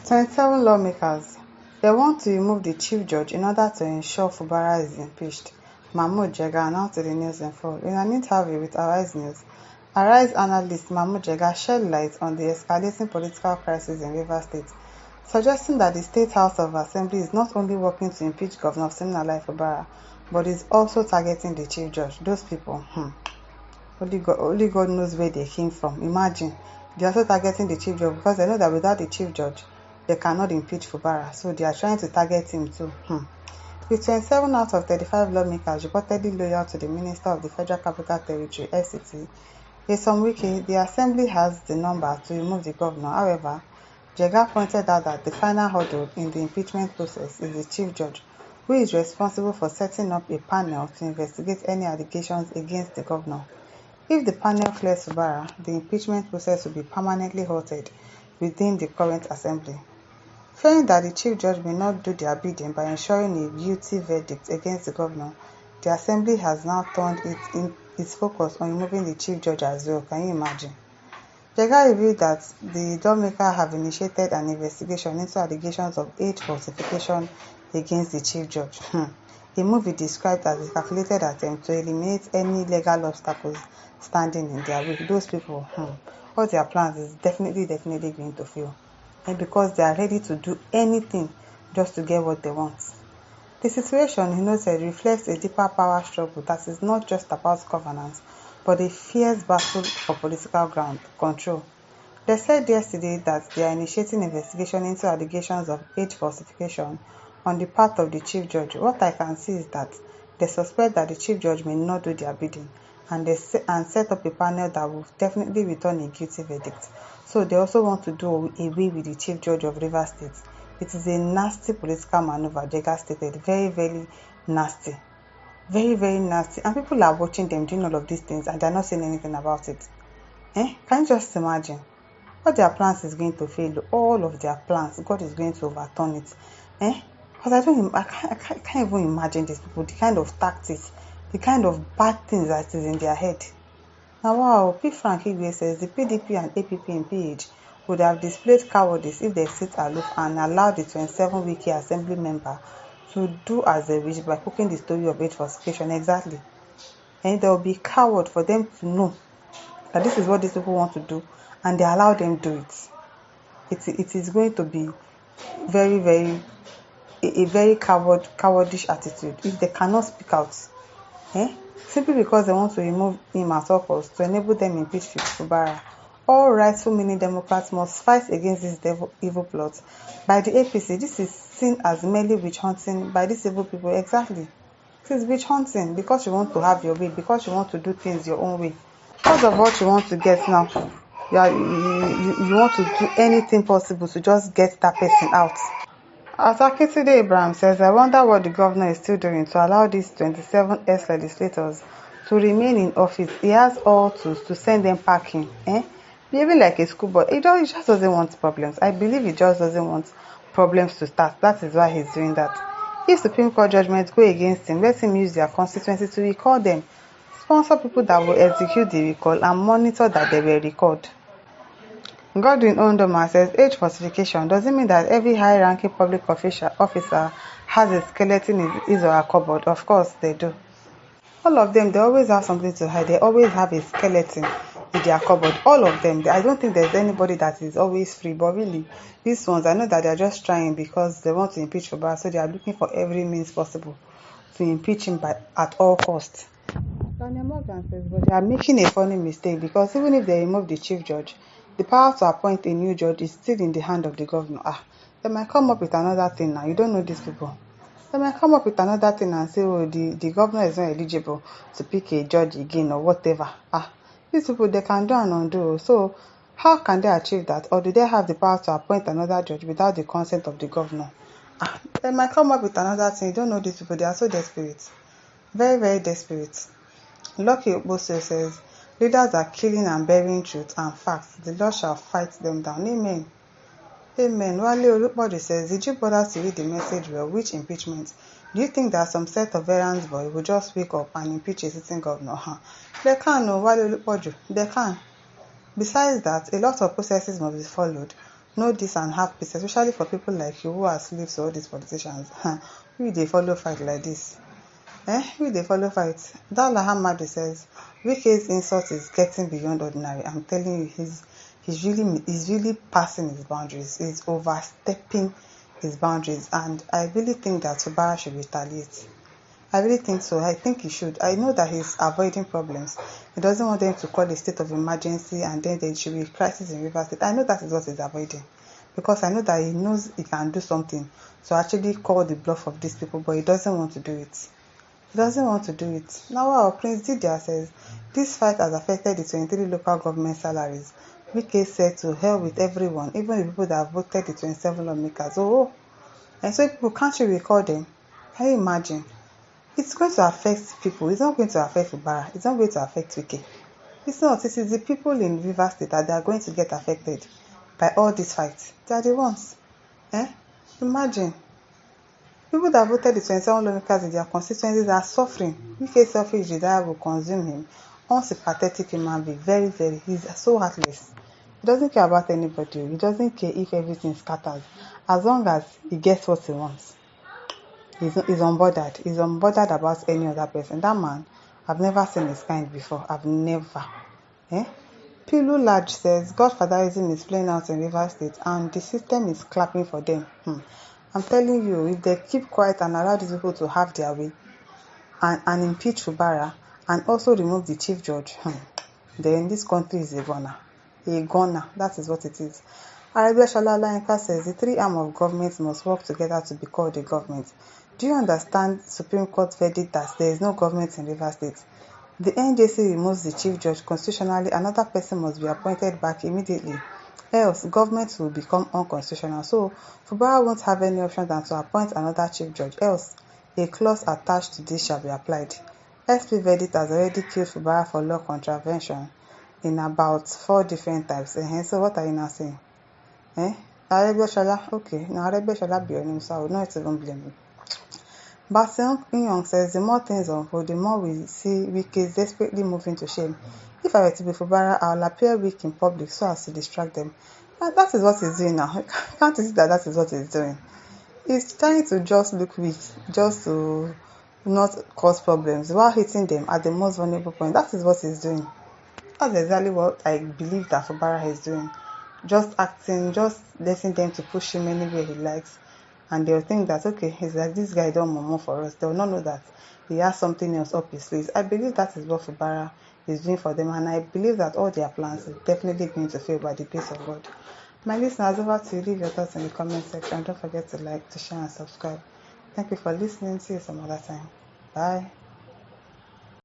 27 lawmakers. They want to remove the chief judge in order to ensure Fubara'S is impeached, Mahmoud Jega announced to the News Info. In an interview with Arise News, Arise analyst Mahmoud Jega shed light on the escalating political crisis in Rivers State, suggesting that the State House of Assembly is not only working to impeach Governor Siminalayi Fubara, but is also targeting the chief judge. Those people, only God knows where they came from. Imagine, they are also targeting the chief judge because they know that without the chief judge, they cannot impeach Fubara. So they are trying to target him too. With 27 out of 35 lawmakers reportedly loyal to the Minister of the Federal Capital Territory (FCT), Nyesom Wike, the Assembly has the number to remove the governor. However, Jega pointed out that the final hurdle in the impeachment process is the chief judge, who is responsible for setting up a panel to investigate any allegations against the governor. If the panel clears Fubara, the impeachment process will be permanently halted within the current assembly. Fearing that the chief judge may not do their bidding by ensuring a guilty verdict against the governor, the assembly has now turned its focus on removing the chief judge as well. Can you imagine? Jega revealed that the lawmakers have initiated an investigation into allegations of age falsification against the chief judge. A move he described as a calculated attempt to eliminate any legal obstacles standing in their way. Those people, all their plans is definitely going to fail. And because they are ready to do anything just to get what they want. The situation, he noted, reflects a deeper power struggle that is not just about governance, but a fierce battle for political ground control. They said yesterday that they are initiating investigation into allegations of age falsification on the part of the chief judge. What I can see is that they suspect that the chief judge may not do their bidding, and set up a panel that will definitely return a guilty verdict. So they also want to do away with the chief judge of Rivers State. It is a nasty political maneuver, Jega stated. Very nasty. Very nasty. And people are watching them doing all of these things and they're not saying anything about it. Can you just imagine? All their plans is going to fail. All of their plans, God is going to overturn it. Because I can't even imagine these people, the kind of tactics, the kind of bad things that is in their head. Now, wow, P. Frank Igwe says the PDP and APP in PH would have displayed cowardice if they sit aloof and allowed the 27 Wike assembly member to do as they wish by cooking the story of age falsification. Exactly. And there will be coward for them to know that this is what these people want to do, and they allow them do it. It is going to be a very cowardish attitude if they cannot speak out. Simply because they want to remove him at all costs to enable them impeach Fubara. All rightful meaning Democrats must fight against this evil plot. By the APC, this is seen as merely witch hunting by these evil people. Exactly. It is witch hunting because you want to have your way, because you want to do things your own way. Because of what you want to get now, you want to do anything possible to just get that person out. Atakitide Abraham says, I wonder what the governor is still doing to allow these 27 ex-legislators to remain in office. He has all tools to send them packing. Behaving like a schoolboy. He just doesn't want problems. I believe he just doesn't want problems to start. That is why he's doing that. If Supreme Court judgments go against him, let him use their constituency to recall them. Sponsor people that will execute the recall and monitor that they were recalled. Godwin Ondoma says age falsification doesn't mean that every high-ranking public officer has a skeleton in his or her cupboard. Of course they do. All of them, they always have something to hide. They always have a skeleton in their cupboard. All of them. I don't think there's anybody that is always free. But really, these ones, I know that they're just trying because they want to impeach Fubara, so they are looking for every means possible to impeach him at all costs. Daniel Morgan says, but they are making a funny mistake because even if they remove the chief judge, the power to appoint a new judge is still in the hand of the governor. They might come up with another thing now. You don't know these people. They might come up with another thing and say, oh, the governor is not eligible to pick a judge again or whatever. These people, they can do and undo. So how can they achieve that? Or do they have the power to appoint another judge without the consent of the governor? They might come up with another thing. You don't know these people. They are so desperate. Very desperate. Lucky Oboso says, leaders are killing and burying truth and facts. The Lord shall fight them down. Amen. Amen. Wale Olupodi says, did you bother to read the message well? Which impeachment? Do you think that some set of errands boy will just wake up and impeach a sitting governor? They can, no, Wale Olupodi. They can. Besides that, a lot of processes must be followed know this and have peace, especially for people like you who are slaves to all these politicians. Who they follow fight like this? Who they follow fight? Dala Hamadi says Wike's insult is getting beyond ordinary. I'm telling you, he's really passing his boundaries. He's overstepping his boundaries, and I really think that Fubara should retaliate. I really think so. I think he should. I know that he's avoiding problems. He doesn't want them to call a state of emergency and then there should be crisis in Rivers State. I know that is what he's avoiding, because I know that he knows he can do something to actually call the bluff of these people, but he doesn't want to do it. He doesn't want to do it. Now, wow, Prince Didia says, this fight has affected the 23 local government salaries. Wike said to hell with everyone, even the people that voted the 27 lawmakers. And so people, can't you recall them? Can you imagine? It's going to affect people. It's not going to affect Fubara. It's not going to affect Wike. It's not. It is the people in Rivers State that they are going to get affected by all these fights. They are the ones. Imagine. People that voted the 27 lawmakers in their constituencies are suffering. Wike's selfish desire will consume him. Unsympathetic human being. Very, very. He's so heartless. He doesn't care about anybody. He doesn't care if everything scatters. As long as he gets what he wants. He's unbothered. He's unbothered about any other person. That man, I've never seen his kind before. I've never. Pilu Lodge says Godfatherism is playing out in Rivers State and the system is clapping for them. I'm telling you, if they keep quiet and allow these people to have their way and impeach Fubara and also remove the chief judge, then this country is a goner. A goner. That is what it is. Arabia Shalalayinka says the three arms of government must work together to be called a government. Do you understand Supreme Court verdict that there is no government in Rivers State? The NJC removes the chief judge constitutionally, another person must be appointed back immediately. Else, government will become unconstitutional. So, Fubara won't have any option than to appoint another chief judge. Else, a clause attached to this shall be applied. SP verdict has already killed Fubara for law contravention in about 4 different types. So, what are you now saying? Arabia Shala, okay, now Arabia Shala be your name, so I would not even blame you. Basil Young says the more things unfold, the more we see Wike desperately moving to shame. If I were to be Fubara, I will appear weak in public so as to distract them. And that is what he's doing now. Can't you see that is what he's doing? He's trying to just look weak, just to not cause problems, while hitting them at the most vulnerable point. That is what he's doing. That's exactly what I believe that Fubara is doing. Just acting, just letting them to push him anywhere he likes. And they'll think that, okay, he's like, this guy don't murmur for us. They'll not know that he has something else up his sleeves. I believe that is what Fubara is doing for them. And I believe that all their plans are definitely going to fail by the grace of God. My listeners, over to you. Leave your thoughts in the comment section. Don't forget to like, to share, and subscribe. Thank you for listening. See you some other time. Bye.